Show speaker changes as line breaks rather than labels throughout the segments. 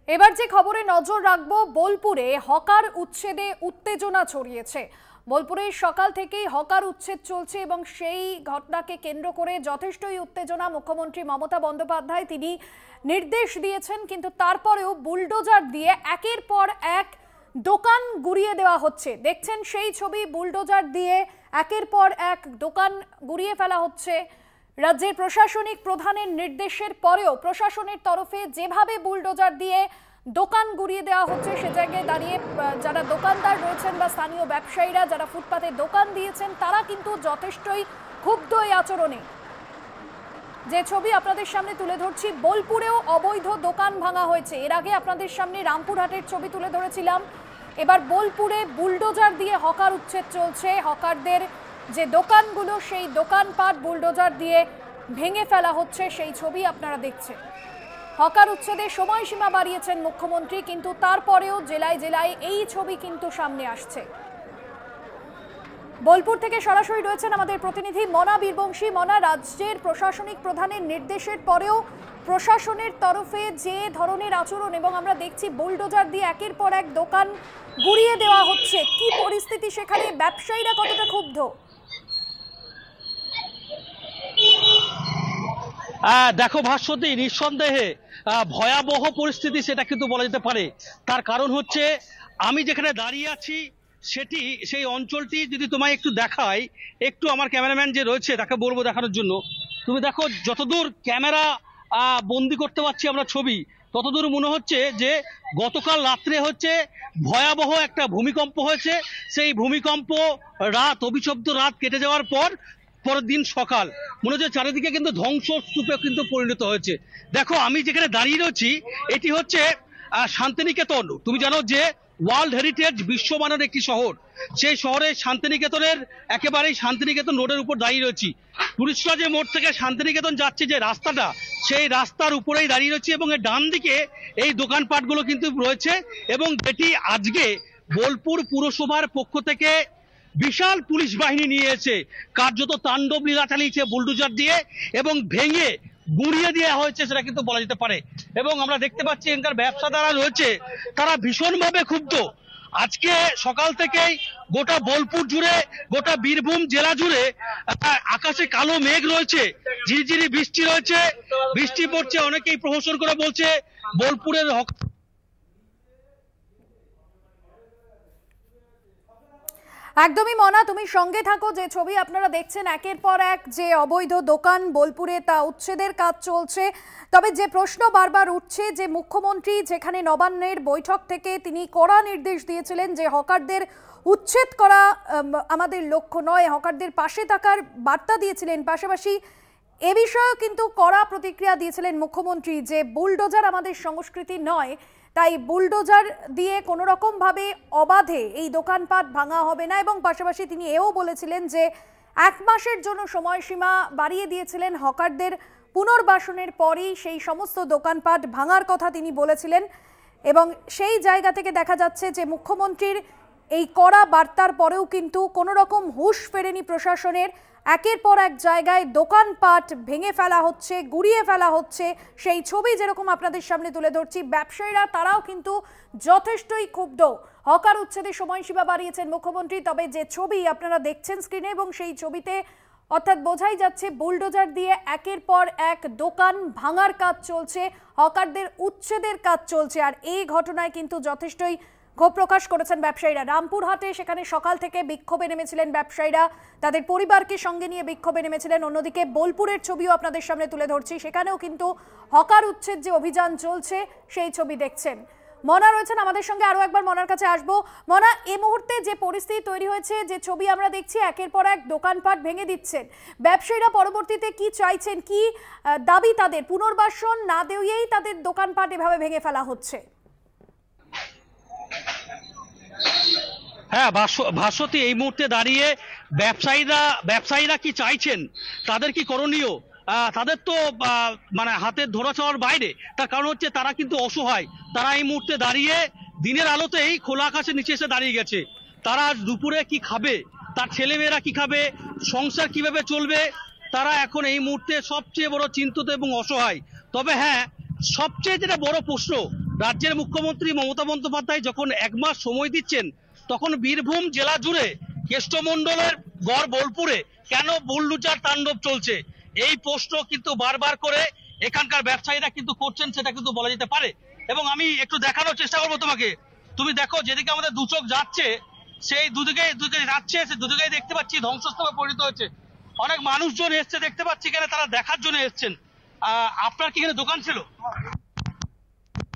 এবার যে খবরে নজর রাখবো, বোলপুরে হকার উচ্ছেদে উত্তেজনা ছড়িয়েছে। বোলপুরে সকাল থেকেই হকার উচ্ছেদ চলছে এবং সেই ঘটনাকে কেন্দ্র করে যথেষ্টই উত্তেজনা। মুখ্যমন্ত্রী মমতা বন্দ্যোপাধ্যায় তিনি নির্দেশ দিয়েছেন, কিন্তু তারপরেও বুলডোজার দিয়ে একের পর এক দোকান গুড়িয়ে দেওয়া হচ্ছে। দেখছেন সেই ছবি, বুলডোজার দিয়ে একের পর এক দোকান গুড়িয়ে ফেলা হচ্ছে। রাজ্যের প্রশাসনিক প্রধানের নির্দেশের পরেও প্রশাসনের তরফে যেভাবে বুলডোজার দিয়ে দোকান গুড়িয়ে দেওয়া হচ্ছে, সে জায়গায় দাঁড়িয়ে যারা দোকানদার রয়েছেন বা স্থানীয় ব্যবসায়ীরা যারা ফুটপাতে দোকান দিয়েছেন তারা কিন্তু যথেষ্টই ক্ষুব্ধ এই আচরণে। যে ছবি আপনাদের সামনে তুলে ধরছি, বোলপুরেও অবৈধ দোকান ভাঙা হয়েছে। এর আগে আপনাদের সামনে রামপুরহাটের ছবি তুলে ধরেছিলাম। এবার বোলপুরে বুলডোজার দিয়ে হকার উচ্ছেদ চলছে। হকারদের যে দোকানগুলো, সেই দোকানপাট বুলডোজার দিয়ে ভেঙে ফেলা হচ্ছে, সেই ছবি আপনারা দেখছেন। হকার উচ্ছেদের সময়সীমা বাড়িয়েছেন মুখ্যমন্ত্রী, কিন্তু তারপরেও জেলায় জেলায় এই ছবি কিন্তু সামনে আসছে। বোলপুর থেকে সরাসরি রয়েছেন আমাদের প্রতিনিধি মনা বীরবংশী। মনা, রাজ্যের প্রশাসনিক প্রধানের নির্দেশের পরেও প্রশাসনের তরফে যে ধরনের আচরণ, এবং আমরা দেখছি বুলডোজার দিয়ে একের পর এক দোকান গুড়িয়ে দেওয়া হচ্ছে, কি পরিস্থিতি সেখানে? ব্যবসায়ীরা কতটা ক্ষুব্ধ?
দেখো ভাস্বতী, নিঃসন্দেহে ভয়াবহ পরিস্থিতি সেটা কিন্তু বলা যেতে পারে। তার কারণ হচ্ছে আমি যেখানে দাঁড়িয়ে আছি সেই অঞ্চলটি যদি তোমায় একটু দেখাই, একটু আমার ক্যামেরাম্যান যে রয়েছে তাকে বলবো দেখানোর জন্য। তুমি দেখো, যতদূর ক্যামেরা বন্দি করতে পারছি আমরা ছবি, ততদূর মনে হচ্ছে যে গতকাল রাত্রে হচ্ছে ভয়াবহ একটা ভূমিকম্প হয়েছে। সেই ভূমিকম্প অবিচ্ছেদ্য রাত কেটে যাওয়ার পরের দিন সকাল মনে হচ্ছে চারিদিকে কিন্তু ধ্বংসস্তূপে কিন্তু পরিণত হয়েছে। দেখো, আমি যেখানে দাঁড়িয়ে রয়েছি এটি হচ্ছে শান্তিনিকেতন। তুমি জানো যে ওয়ার্ল্ড হেরিটেজ বিশ্বমানের একটি শহর। সেই শহরে শান্তিনিকেতনের একেবারেই শান্তিনিকেতন রোডের উপর দাঁড়িয়ে রয়েছি। টুরিস্টরা যে মোড় থেকে শান্তিনিকেতন যাচ্ছে যে রাস্তাটা, সেই রাস্তার উপরেই দাঁড়িয়ে রয়েছে এবং এর ডান দিকে এই দোকানপাটগুলো কিন্তু রয়েছে। এবং যেটি আজকে বোলপুর পুরসভার পক্ষ থেকে বিশাল পুলিশ বাহিনী নিয়ে এসে কার্যত তাণ্ডব লীলা চালিয়েছে বুলডোজার দিয়ে এবং ভেঙে গুঁড়িয়ে দেওয়া হয়েছে, সেটা কিন্তু বলা যেতে পারে। এবং আমরা দেখতে পাচ্ছি এখানকার ব্যবসাদাররা রয়েছে, তারা ভীষণভাবে ক্ষুব্ধ। আজকে সকাল থেকেই গোটা বোলপুর জুড়ে, গোটা বীরভূম জেলা জুড়ে আকাশে কালো মেঘ রয়েছে, ঝিরিঝিরি বৃষ্টি রয়েছে, বৃষ্টি পড়ছে। অনেকেই প্রহসন করে বলছে বোলপুরের
একদমই মনা, তুমি সঙ্গে থাকো। যে ছবি আপনারা দেখছেন, একের পর এক যে অবৈধ দোকান বোলপুরে তা উচ্ছেদের কাজ চলছে। তবে যে প্রশ্ন বারবার উঠছে, যে মুখ্যমন্ত্রী যেখানে নবান্নের বৈঠক থেকে তিনি কড়া নির্দেশ দিয়েছিলেন যে হকারদের উচ্ছেদ করা আমাদের লক্ষ্য নয়, হকারদের পাশে থাকার বার্তা দিয়েছিলেন, পাশাপাশি এ বিষয়েও কিন্তু কড়া প্রতিক্রিয়া দিয়েছিলেন মুখ্যমন্ত্রী যে বুলডোজার আমাদের সংস্কৃতি নয়, তাই বুলডোজার দিয়ে কোনো রকমভাবে অবাধে এই দোকানপাট ভাঙা হবে না। এবং পাশাপাশি তিনি এও বলেছিলেন যে 1 মাসের জন্য সময়সীমা বাড়িয়ে দিয়েছিলেন। হকারদের পুনর্বাসনের পরই সেই সমস্ত দোকানপাট ভাঙার কথা তিনি বলেছিলেন। এবং সেই জায়গা থেকে দেখা যাচ্ছে যে মুখ্যমন্ত্রীর এই কড়া বার্তার পরেও কিন্তু কোনো রকম হুঁশ ফেরেনি প্রশাসনের। একের পর এক জায়গায় দোকানপাট ভেঙে ফেলা হচ্ছে, গুড়িয়ে ফেলা হচ্ছে। সেই ছবি যেরকম আপনাদের সামনে তুলে ধরছি, ব্যবসায়ীরা তারাও কিন্তু যথেষ্টই ক্ষুব্ধ। হকার উচ্ছেদের সময়সীমা বাড়িয়েছেন মুখ্যমন্ত্রী। তবে যে ছবি আপনারা দেখছেন স্ক্রিনে, এবং সেই ছবিতে অর্থাৎ বোঝাই যাচ্ছে বুলডোজার দিয়ে একের পর এক দোকান ভাঙার কাজ চলছে, হকারদের উচ্ছেদের কাজ চলছে। আর এই ঘটনায় কিন্তু যথেষ্টই ক্ষোভ প্রকাশ করেছেন ব্যবসায়ীরা। রামপুরহাটে সেখানে সকাল থেকে বিক্ষোভে নেমেছিলেন ব্যবসায়ীরা, তাদের পরিবারকে সঙ্গে নিয়ে বিক্ষোভে নেমেছিলেন। অন্যদিকে বোলপুরের ছবিও আপনাদের সামনে তুলে ধরছি, সেখানেও কিন্তু হকার উচ্ছেদ যে অভিযান চলছে সেই ছবি দেখছেন। মনা রয়েছেন আমাদের সঙ্গে, আরো একবার মনার কাছে আসবো। মনা, এই মুহূর্তে যে পরিস্থিতি তৈরি হয়েছে, যে ছবি আমরা দেখছি, একের পর এক দোকানপাট ভেঙে দিচ্ছেন ব্যবসায়ীরা, পরবর্তীতে কি চাইছেন, কি দাবি তাদের? পুনর্বাসন না দিয়েই তাদের দোকানপাট এভাবে ভেঙে ফেলা হচ্ছে।
হ্যাঁ ভাস্বতী, এই মুহূর্তে দাঁড়িয়ে ব্যবসায়ীরা কি চাইছেন, তাদের কি করণীয়, তাদের তো মানে হাতের ধরা ছোঁয়ার বাইরে। তার কারণ হচ্ছে তারা কিন্তু অসহায়। তারা এই মুহূর্তে দাঁড়িয়ে দিনের আলোতেই খোলা আকাশের নিচে এসে দাঁড়িয়ে গেছে। তারা দুপুরে কি খাবে, তার ছেলেমেয়েরা কি খাবে, সংসার কিভাবে চলবে, তারা এখন এই মুহূর্তে সবচেয়ে বড় চিন্তিত এবং অসহায়। তবে হ্যাঁ, সবচেয়ে যেটা বড় প্রশ্ন রাজ্যের মুখ্যমন্ত্রী মমতা বন্দ্যোপাধ্যায় যখন 1 মাস সময় দিচ্ছেন, তখন বীরভূম জেলা জুড়ে কেষ্টমণ্ডলের গড় বোলপুরে কেন বুলডোজার তাণ্ডব চলছে, এই প্রশ্ন কিন্তু বারবার করে এখানকার ব্যবসায়ীরা কিন্তু করছেন, সেটা কিন্তু বলা যেতে পারে। এবং আমি একটু দেখানোর চেষ্টা করবো তোমাকে। তুমি দেখো, যেদিকে আমাদের দু চোখ যাচ্ছে, সেই দুদিকে যাচ্ছে, সে দুদিকেই দেখতে পাচ্ছি ধ্বংসস্তূপে পরিণত হয়েছে। অনেক মানুষজন এসছে, দেখতে পাচ্ছি এখানে, তারা দেখার জন্য এসছেন। আপনার কি এখানে দোকান ছিল?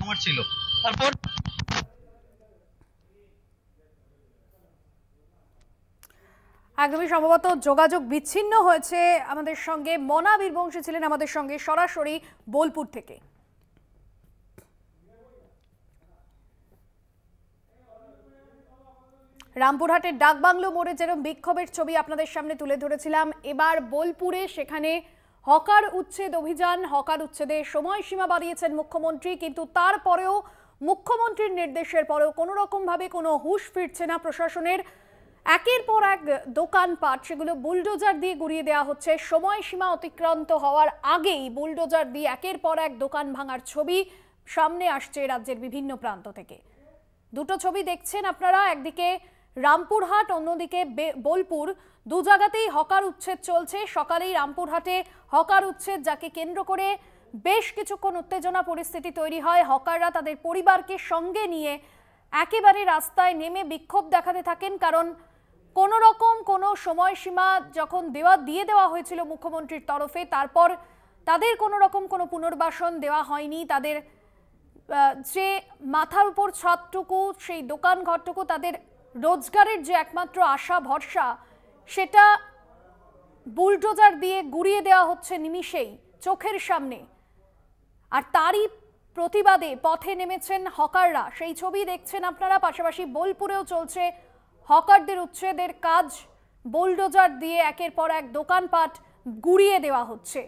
আমার ছিল। তারপর
একদমই সম্ভবত যোগাযোগ বিচ্ছিন্ন হয়েছে আমাদের সঙ্গে। মনা বীরবংশী ছিলেন আমাদের সঙ্গে সরাসরি বোলপুর থেকে। রামপুরহাটের ডাকবাংলো মোড়ে যেরকম বিক্ষোভের ছবি আপনাদের সামনে তুলে ধরেছিলাম, এবার বোলপুরে সেখানে হকার উচ্ছেদ অভিযান, হকার উচ্ছেদের সময়সীমা বাড়িয়েছেন মুখ্যমন্ত্রী, কিন্তু তারপরেও মুখ্যমন্ত্রীর নির্দেশের পরেও কোনো রকমভাবে কোনো হুঁশ ফিরছে না প্রশাসনের। একের পর এক দোকানপাট সেগুলো বুলডোজার দিয়ে গুড়িয়ে দেওয়া হচ্ছে। সময়সীমা অতিক্রান্ত হওয়ার আগেই বুলডোজার দিয়ে একের পর এক দোকান ভাঙার ছবি সামনে আসছে রাজ্যের বিভিন্ন প্রান্ত থেকে। দুটো ছবি দেখছেন আপনারা, একদিকে রামপুরহাট, অন্যদিকে বোলপুর। দু জায়গাতেই হকার উচ্ছেদ চলছে। সকালেই রামপুরহাটে হকার উচ্ছেদ, যাকে কেন্দ্র করে বেশ কিছুক্ষণ উত্তেজনা পরিস্থিতি তৈরি হয়। হকাররা তাদের পরিবারকে সঙ্গে নিয়ে একেবারে রাস্তায় নেমে বিক্ষোভ দেখাতে থাকেন, কারণ কোনো রকম কোনো সময়সীমা যখন দিয়ে দেওয়া হয়েছিল মুখ্যমন্ত্রীর তরফে, তারপর তাদের কোনো রকম কোনো পুনর্বাসন দেওয়া হয়নি। তাদের যে মাথার উপর ছাদটুকু, সেই দোকান ঘরটুকু, তাদের রোজগারের যে একমাত্র আশা ভরসা, সেটা বুলডোজার দিয়ে গুড়িয়ে দেওয়া হচ্ছে নিমিষেই চোখের সামনে। আর তারই প্রতিবাদে পথে নেমেছেন হকাররা, সেই ছবি দেখছেন আপনারা। পাশাপাশি বোলপুরেও চলছে হকারদের উচ্ছেদের কাজ। বুলডোজার দিয়ে একের পর এক দোকানপাট গুড়িয়ে দেওয়া হচ্ছে।